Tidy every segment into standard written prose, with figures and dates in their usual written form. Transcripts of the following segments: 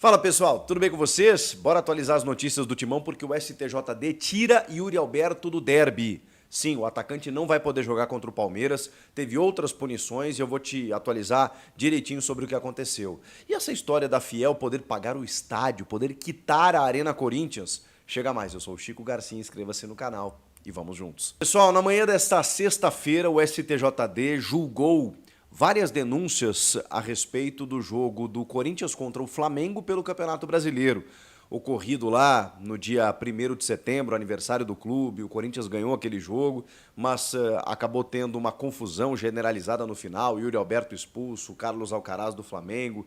Fala pessoal, tudo bem com vocês? Bora atualizar as notícias do Timão porque o STJD tira Yuri Alberto do derby. Sim, o atacante não vai poder jogar contra o Palmeiras, teve outras punições e eu vou te atualizar direitinho sobre o que aconteceu. E essa história da Fiel poder pagar o estádio, poder quitar a Arena Corinthians? Chega mais, eu sou o Chico Garcia, inscreva-se no canal e vamos juntos. Pessoal, na manhã desta sexta-feira o STJD julgou várias denúncias a respeito do jogo do Corinthians contra o Flamengo pelo Campeonato Brasileiro. Ocorrido lá no dia 1º de setembro, aniversário do clube, o Corinthians ganhou aquele jogo, mas acabou tendo uma confusão generalizada no final, Yuri Alberto expulso, Carlos Alcaraz do Flamengo,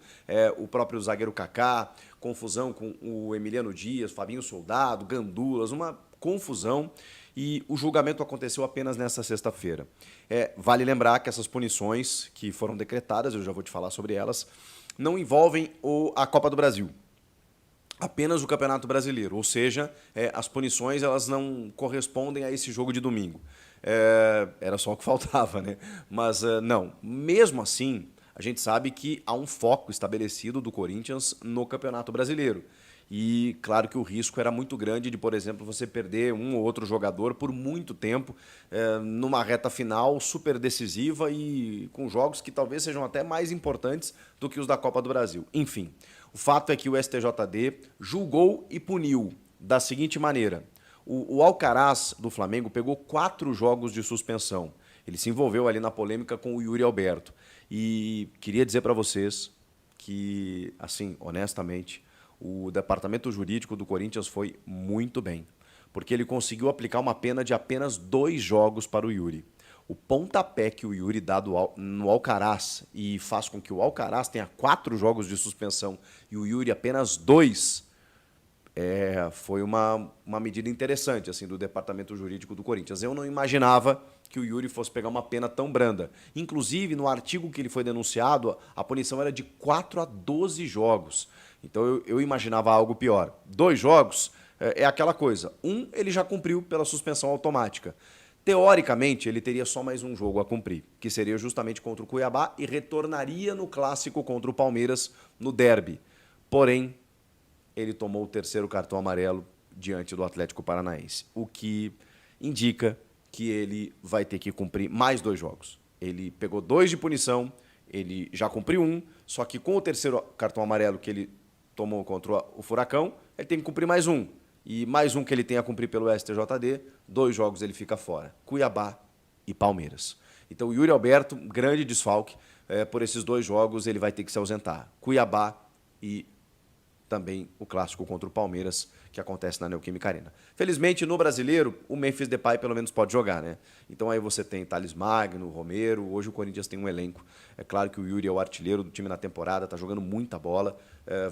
o próprio zagueiro Kaká, confusão com o Emiliano Dias, Fabinho Soldado, Gandulas, uma confusão. E o julgamento aconteceu apenas nesta sexta-feira. Vale lembrar que essas punições que foram decretadas, eu já vou te falar sobre elas, não envolvem a Copa do Brasil, apenas o Campeonato Brasileiro, ou seja, as punições elas não correspondem a esse jogo de domingo. Era só o que faltava, né? Mas não, mesmo assim, a gente sabe que há um foco estabelecido do Corinthians no Campeonato Brasileiro. E claro que o risco era muito grande de, por exemplo, você perder um ou outro jogador por muito tempo numa reta final super decisiva e com jogos que talvez sejam até mais importantes do que os da Copa do Brasil. Enfim, o fato é que o STJD julgou e puniu da seguinte maneira. O Alcaraz do Flamengo pegou 4 jogos de suspensão. Ele se envolveu ali na polêmica com o Yuri Alberto. E queria dizer para vocês que, assim, honestamente, o departamento jurídico do Corinthians foi muito bem, porque ele conseguiu aplicar uma pena de apenas 2 jogos para o Yuri. O pontapé que o Yuri dá no Alcaraz e faz com que o Alcaraz tenha 4 jogos de suspensão e o Yuri apenas 2, foi uma medida interessante assim, do departamento jurídico do Corinthians. Eu não imaginava que o Yuri fosse pegar uma pena tão branda. Inclusive, no artigo que ele foi denunciado, a punição era de 4 a 12 jogos. Então eu imaginava algo pior. 2 jogos é aquela coisa. Ele já cumpriu pela suspensão automática. Teoricamente, ele teria só mais um jogo a cumprir, que seria justamente contra o Cuiabá e retornaria no clássico contra o Palmeiras no derby. Porém, ele tomou o 3º cartão amarelo diante do Atlético Paranaense, o que indica que ele vai ter que cumprir mais 2 jogos. Ele pegou 2 de punição, ele já cumpriu 1, só que com o 3º cartão amarelo que ele tomou contra o Furacão, ele tem que cumprir mais 1. E mais 1 que ele tem a cumprir pelo STJD, 2 jogos ele fica fora. Cuiabá e Palmeiras. Então o Yuri Alberto, grande desfalque, por esses 2 jogos ele vai ter que se ausentar. Cuiabá e também o clássico contra o Palmeiras, que acontece na Neoquímica Arena. Felizmente, no Brasileiro, o Memphis Depay pelo menos pode jogar, né? Então aí você tem Thales Magno, Romero, hoje o Corinthians tem um elenco. É claro que o Yuri é o artilheiro do time na temporada, tá jogando muita bola,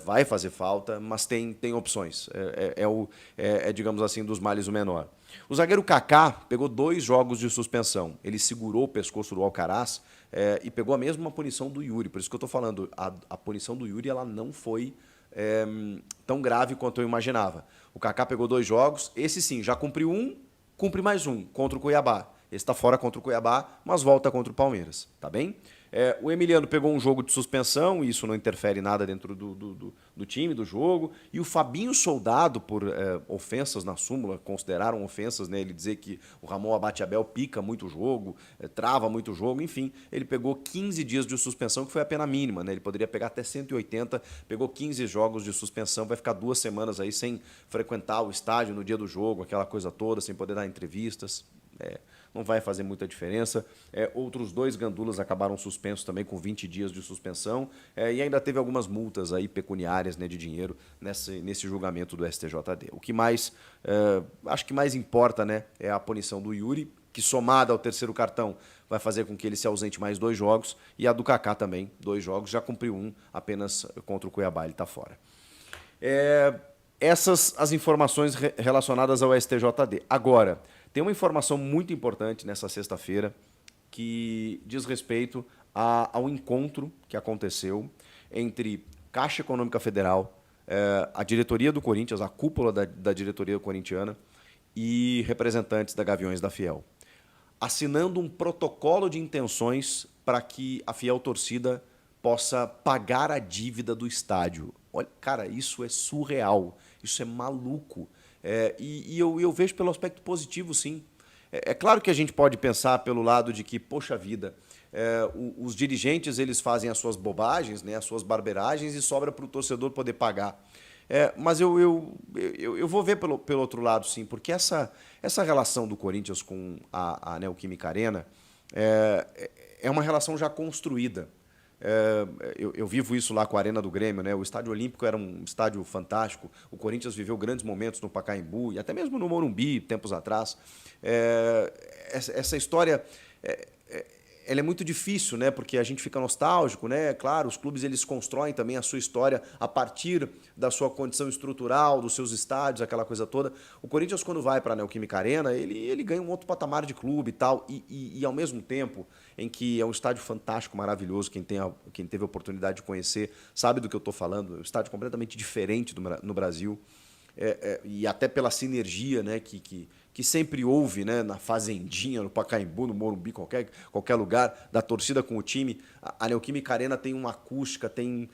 vai fazer falta, mas tem opções. Digamos assim, dos males o menor. O zagueiro Kaká pegou 2 jogos de suspensão. Ele segurou o pescoço do Alcaraz e pegou a mesma punição do Yuri. Por isso que eu estou falando, a punição do Yuri ela não foi tão grave quanto eu imaginava. O Kaká pegou 2 jogos, esse sim, já cumpriu 1, cumpre mais 1 contra o Cuiabá. Esse está fora contra o Cuiabá, mas volta contra o Palmeiras, tá bem? O Emiliano pegou um jogo de suspensão, e isso não interfere nada dentro do time, do jogo. E o Fabinho Soldado, por ofensas na súmula, consideraram ofensas, né? Ele dizer que o Ramon Abate-Abel pica muito o jogo, trava muito o jogo, enfim. Ele pegou 15 dias de suspensão, que foi a pena mínima, né? Ele poderia pegar até 180, pegou 15 jogos de suspensão, vai ficar 2 semanas aí sem frequentar o estádio no dia do jogo, aquela coisa toda, sem poder dar entrevistas. Não vai fazer muita diferença. Outros 2 gandulas acabaram suspensos também com 20 dias de suspensão e ainda teve algumas multas aí pecuniárias, né, de dinheiro nesse julgamento do STJD. O que mais, acho que mais importa, né, é a punição do Yuri, que somada ao 3º cartão vai fazer com que ele se ausente mais 2 jogos, e a do Kaká também, 2 jogos, já cumpriu 1 apenas contra o Cuiabá, ele está fora. Essas as informações relacionadas ao STJD. Agora, tem uma informação muito importante nessa sexta-feira que diz respeito ao encontro que aconteceu entre Caixa Econômica Federal, a diretoria do Corinthians, a cúpula da diretoria corintiana e representantes da Gaviões da Fiel, assinando um protocolo de intenções para que a Fiel torcida possa pagar a dívida do estádio. Olha, cara, isso é surreal, isso é maluco. E eu vejo pelo aspecto positivo, sim. É claro que a gente pode pensar pelo lado de que, poxa vida, os dirigentes eles fazem as suas bobagens, né, as suas barberagens e sobra para o torcedor poder pagar. Mas eu vou ver pelo outro lado, sim, porque essa relação do Corinthians com a Neoquímica Arena é uma relação já construída. Eu vivo isso lá com a Arena do Grêmio, né? O Estádio Olímpico era um estádio fantástico. O Corinthians viveu grandes momentos no Pacaembu e até mesmo no Morumbi, tempos atrás. Essa história ela é muito difícil, né? Porque a gente fica nostálgico, né? Claro, os clubes eles constroem também a sua história a partir da sua condição estrutural, dos seus estádios, aquela coisa toda. O Corinthians, quando vai para a Neoquímica Arena, ele ganha um outro patamar de clube e tal. E ao mesmo tempo, em que é um estádio fantástico, maravilhoso, quem teve a oportunidade de conhecer sabe do que eu estou falando. É um estádio completamente diferente no Brasil. E até pela sinergia, né, que sempre houve, né, na Fazendinha, no Pacaembu, no Morumbi, qualquer lugar, da torcida com o time. A Neoquímica Arena tem uma acústica, tem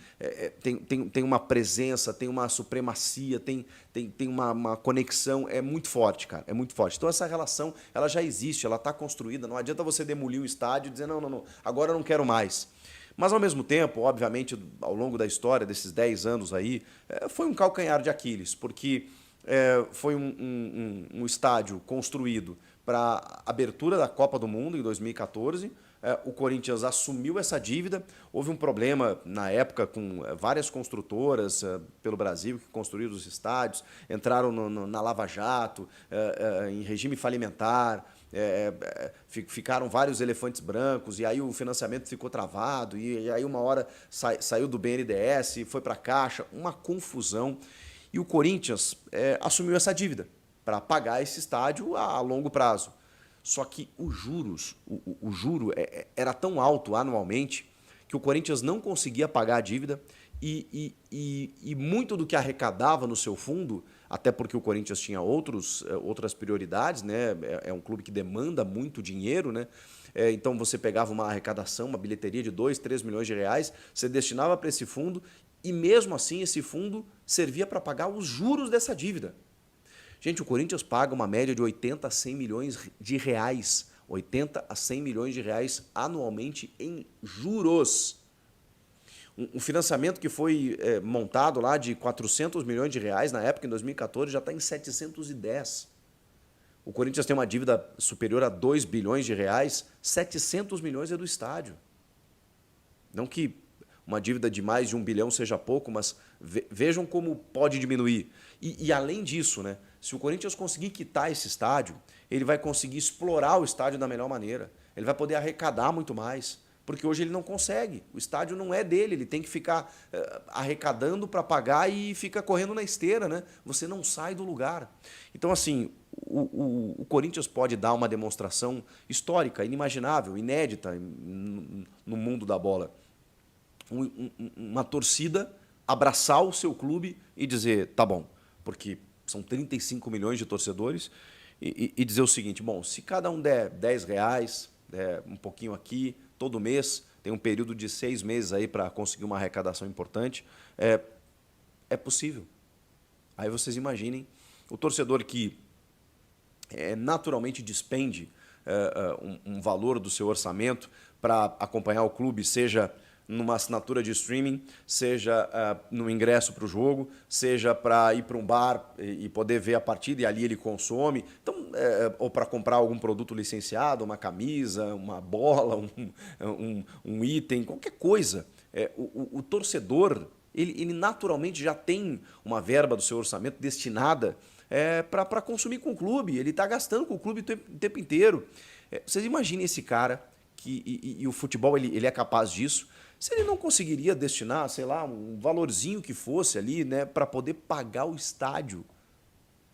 uma presença, tem uma supremacia, tem uma conexão, é muito forte, cara, é muito forte. Então essa relação ela já existe, ela está construída, não adianta você demolir o estádio e dizer, não, agora eu não quero mais. Mas, ao mesmo tempo, obviamente, ao longo da história, desses 10 anos aí, foi um calcanhar de Aquiles, porque foi um estádio construído para a abertura da Copa do Mundo em 2014. O Corinthians assumiu essa dívida. Houve um problema na época com várias construtoras pelo Brasil que construíram os estádios, entraram na Lava Jato, em regime falimentar. Ficaram vários elefantes brancos e aí o financiamento ficou travado e aí uma hora saiu do BNDES, foi para a Caixa, uma confusão. E o Corinthians assumiu essa dívida para pagar esse estádio a longo prazo. Só que os juros, o juro era tão alto anualmente que o Corinthians não conseguia pagar a dívida e muito do que arrecadava no seu fundo, até porque o Corinthians tinha outras prioridades, né? É um clube que demanda muito dinheiro, né? Então você pegava uma arrecadação, uma bilheteria de 2, 3 milhões de reais, você destinava para esse fundo e mesmo assim esse fundo servia para pagar os juros dessa dívida. Gente, o Corinthians paga uma média de 80 a 100 milhões de reais, 80 a 100 milhões de reais anualmente em juros. Um financiamento que foi montado lá de 400 milhões de reais na época, em 2014, já está em 710. O Corinthians tem uma dívida superior a 2 bilhões de reais, 700 milhões é do estádio. Não que uma dívida de mais de 1 bilhão seja pouco, mas vejam como pode diminuir. E além disso, né, se o Corinthians conseguir quitar esse estádio, ele vai conseguir explorar o estádio da melhor maneira. Ele vai poder arrecadar muito mais. Porque hoje ele não consegue. O estádio não é dele, ele tem que ficar arrecadando para pagar e fica correndo na esteira, né? Você não sai do lugar. Então, assim, o Corinthians pode dar uma demonstração histórica, inimaginável, inédita no mundo da bola. Uma torcida abraçar o seu clube e dizer, tá bom, porque são 35 milhões de torcedores, e dizer o seguinte, bom, se cada um der 10 reais, um pouquinho aqui, todo mês, tem um período de 6 meses aí para conseguir uma arrecadação importante, é possível. Aí vocês imaginem, o torcedor que naturalmente despende um valor do seu orçamento para acompanhar o clube, seja numa assinatura de streaming, seja no ingresso para o jogo, seja para ir para um bar e poder ver a partida e ali ele consome, então, ou para comprar algum produto licenciado, uma camisa, uma bola, um item, qualquer coisa. O torcedor, ele naturalmente já tem uma verba do seu orçamento destinada para consumir com o clube, ele está gastando com o clube o tempo inteiro. Vocês imaginem esse cara, e o futebol ele é capaz disso, se ele não conseguiria destinar, sei lá, um valorzinho que fosse ali, né, para poder pagar o estádio.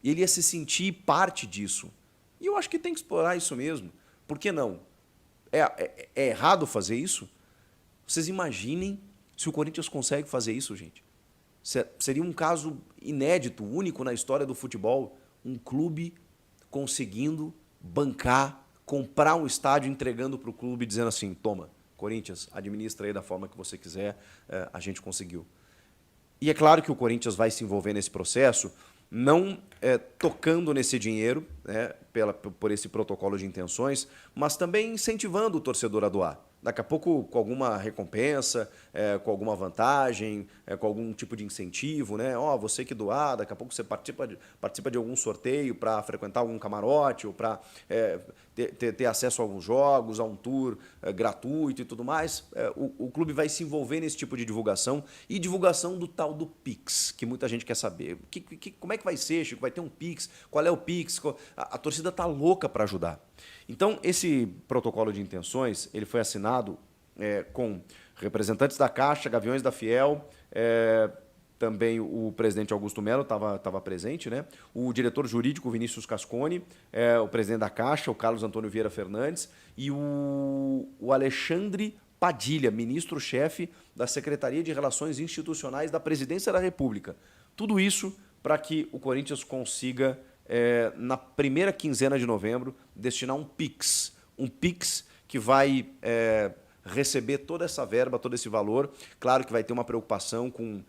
Ele ia se sentir parte disso. E eu acho que tem que explorar isso mesmo. Por que não? É errado fazer isso? Vocês imaginem se o Corinthians consegue fazer isso, gente. Seria um caso inédito, único na história do futebol. Um clube conseguindo bancar, comprar um estádio, entregando para o clube, dizendo assim, toma, Corinthians, administra aí da forma que você quiser, a gente conseguiu. E é claro que o Corinthians vai se envolver nesse processo, não tocando nesse dinheiro, né, por esse protocolo de intenções, mas também incentivando o torcedor a doar. Daqui a pouco com alguma recompensa, com alguma vantagem, com algum tipo de incentivo, né? Ó, você que doar, daqui a pouco você participa de algum sorteio para frequentar algum camarote ou para ter acesso a alguns jogos, a um tour gratuito e tudo mais. O clube vai se envolver nesse tipo de divulgação e divulgação do tal do Pix, que muita gente quer saber. Como é que vai ser, Chico? Vai ter um Pix? Qual é o Pix? A torcida está louca para ajudar. Então, esse protocolo de intenções ele foi assinado com representantes da Caixa, Gaviões da Fiel, também o presidente Augusto Melo estava presente, né? O diretor jurídico Vinícius Cascone, o presidente da Caixa, o Carlos Antônio Vieira Fernandes, e o Alexandre Padilha, ministro-chefe da Secretaria de Relações Institucionais da Presidência da República. Tudo isso para que o Corinthians consiga, na primeira quinzena de novembro, destinar um Pix que vai receber toda essa verba, todo esse valor. Claro que vai ter uma preocupação com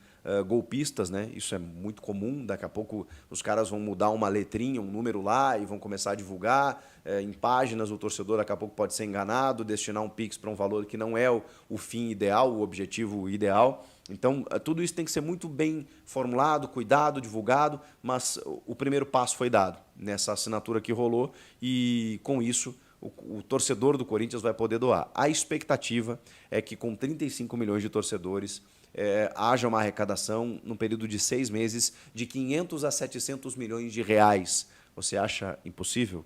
golpistas, né? Isso é muito comum. Daqui a pouco os caras vão mudar uma letrinha, um número lá e vão começar a divulgar em páginas. O torcedor daqui a pouco pode ser enganado, destinar um Pix para um valor que não é o fim ideal, o objetivo ideal. Então, tudo isso tem que ser muito bem formulado, cuidado, divulgado, mas o primeiro passo foi dado nessa assinatura que rolou e, com isso, o torcedor do Corinthians vai poder doar. A expectativa é que, com 35 milhões de torcedores, haja uma arrecadação, num período de 6 meses, de 500 a 700 milhões de reais. Você acha impossível?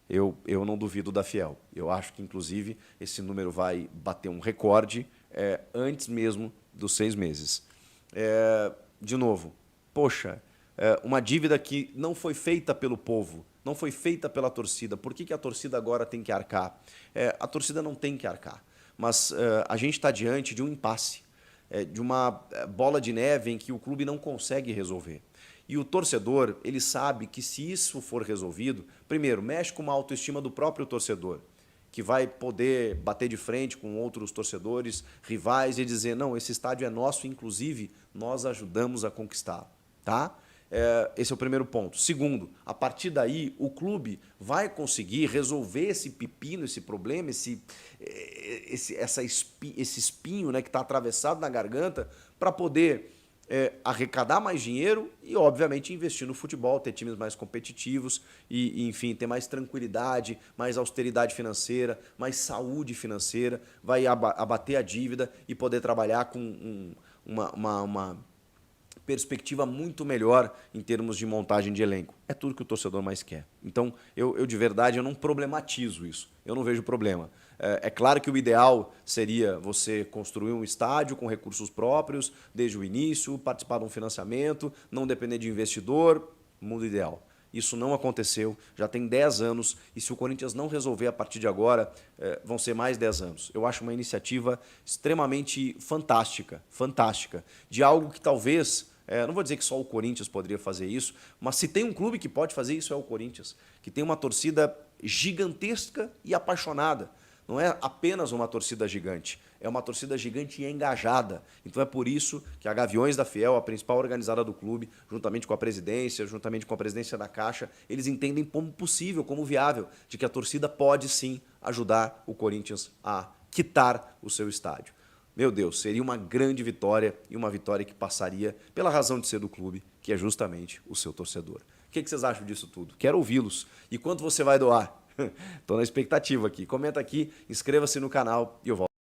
Eu não duvido da Fiel. Eu acho que, inclusive, esse número vai bater um recorde antes mesmo dos 6 meses. De novo, poxa, uma dívida que não foi feita pelo povo, não foi feita pela torcida. Por que a torcida agora tem que arcar? A torcida não tem que arcar, mas a gente está diante de um impasse, de uma bola de neve em que o clube não consegue resolver. E o torcedor, ele sabe que se isso for resolvido, primeiro, mexe com uma autoestima do próprio torcedor, que vai poder bater de frente com outros torcedores, rivais, e dizer, não, esse estádio é nosso, inclusive, nós ajudamos a conquistar. Tá? Esse é o primeiro ponto. Segundo, a partir daí, o clube vai conseguir resolver esse pepino, esse problema, esse espinho, né, que está atravessado na garganta, para poder arrecadar mais dinheiro e, obviamente, investir no futebol, ter times mais competitivos e, enfim, ter mais tranquilidade, mais austeridade financeira, mais saúde financeira, vai abater a dívida e poder trabalhar com uma perspectiva muito melhor em termos de montagem de elenco. É tudo que o torcedor mais quer. Então, eu de verdade, eu não problematizo isso. Eu não vejo problema. É claro que o ideal seria você construir um estádio com recursos próprios desde o início, participar de um financiamento, não depender de investidor, mundo ideal. Isso não aconteceu, já tem 10 anos, e se o Corinthians não resolver a partir de agora, vão ser mais 10 anos. Eu acho uma iniciativa extremamente fantástica, de algo que talvez, não vou dizer que só o Corinthians poderia fazer isso, mas se tem um clube que pode fazer isso é o Corinthians, que tem uma torcida gigantesca e apaixonada. Não é apenas uma torcida gigante, é uma torcida gigante e engajada. Então é por isso que a Gaviões da Fiel, a principal organizada do clube, juntamente com a presidência, juntamente com a presidência da Caixa, eles entendem como possível, como viável, de que a torcida pode sim ajudar o Corinthians a quitar o seu estádio. Meu Deus, seria uma grande vitória e uma vitória que passaria pela razão de ser do clube, que é justamente o seu torcedor. O que vocês acham disso tudo? Quero ouvi-los. E quanto você vai doar? Estou na expectativa aqui. Comenta aqui, inscreva-se no canal e eu volto.